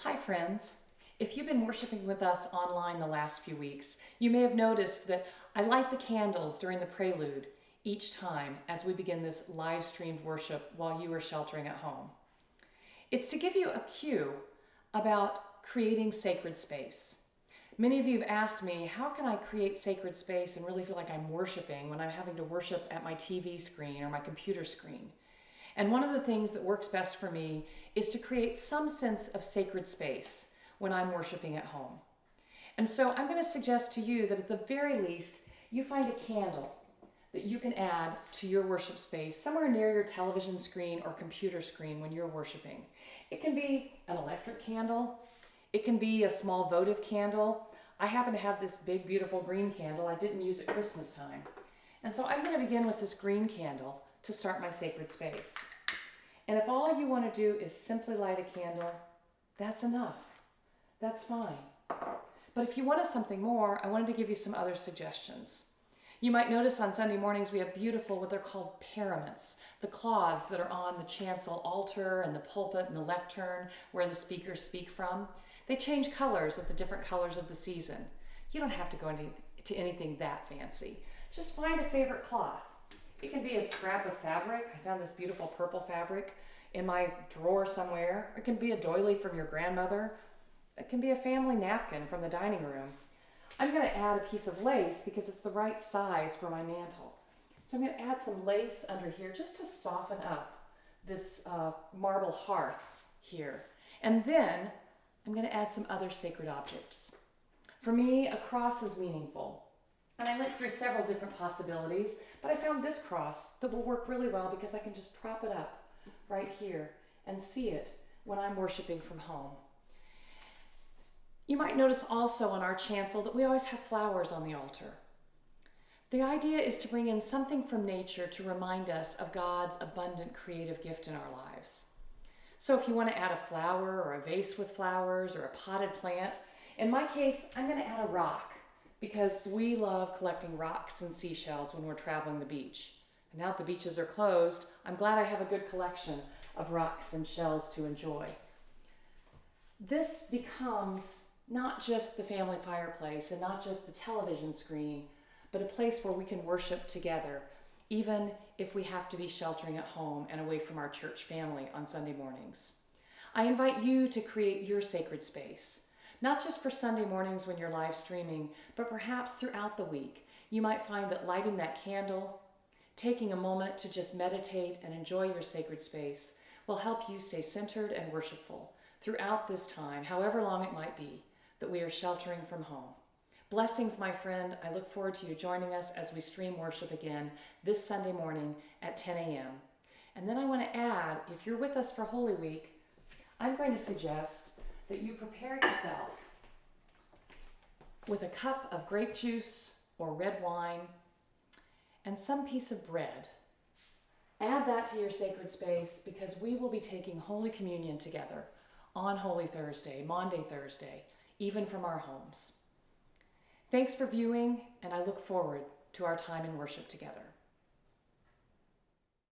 Hi friends. If you've been worshiping with us online the last few weeks, you may have noticed that I light the candles during the prelude each time as we begin this live streamed worship while you are sheltering at home. It's to give you a cue about creating sacred space. Many of you have asked me, how can I create sacred space and really feel like I'm worshiping when I'm having to worship at my TV screen or my computer screen? And one of the things that works best for me is to create some sense of sacred space when I'm worshiping at home. And so I'm going to suggest to you that at the very least, you find a candle that you can add to your worship space somewhere near your television screen or computer screen when you're worshiping. It can be an electric candle. It can be a small votive candle. I happen to have this big, beautiful green candle. I didn't use at Christmas time. And so I'm going to begin with this green candle to start my sacred space. And if all you want to do is simply light a candle, that's enough. That's fine. But if you wanted something more, I wanted to give you some other suggestions. You might notice on Sunday mornings we have beautiful, what they're called paraments, the cloths that are on the chancel altar and the pulpit and the lectern where the speakers speak from. They change colors at the different colors of the season. You don't have to go into anything that fancy. Just find a favorite cloth. It can be a scrap of fabric. I found this beautiful purple fabric in my drawer somewhere. It can be a doily from your grandmother. It can be a family napkin from the dining room. I'm going to add a piece of lace because it's the right size for my mantle. So I'm going to add some lace under here just to soften up this marble hearth here. And then I'm going to add some other sacred objects. For me, a cross is meaningful. And I went through several different possibilities, but I found this cross that will work really well because I can just prop it up right here and see it when I'm worshiping from home. You might notice also on our chancel that we always have flowers on the altar. The idea is to bring in something from nature to remind us of God's abundant creative gift in our lives. So if you want to add a flower or a vase with flowers or a potted plant, in my case, I'm going to add a rock, because we love collecting rocks and seashells when we're traveling the beach. And now that the beaches are closed, I'm glad I have a good collection of rocks and shells to enjoy. This becomes not just the family fireplace and not just the television screen, but a place where we can worship together, even if we have to be sheltering at home and away from our church family on Sunday mornings. I invite you to create your sacred space. Not just for Sunday mornings when you're live streaming, but perhaps throughout the week. You might find that lighting that candle, taking a moment to just meditate and enjoy your sacred space will help you stay centered and worshipful throughout this time, however long it might be, that we are sheltering from home. Blessings, my friend. I look forward to you joining us as we stream worship again this Sunday morning at 10 a.m. And then I want to add, if you're with us for Holy Week, I'm going to suggest that you prepare yourself with a cup of grape juice or red wine and some piece of bread. Add that to your sacred space because we will be taking Holy Communion together on Holy Thursday, Maundy Thursday, even from our homes. Thanks for viewing, and I look forward to our time in worship together.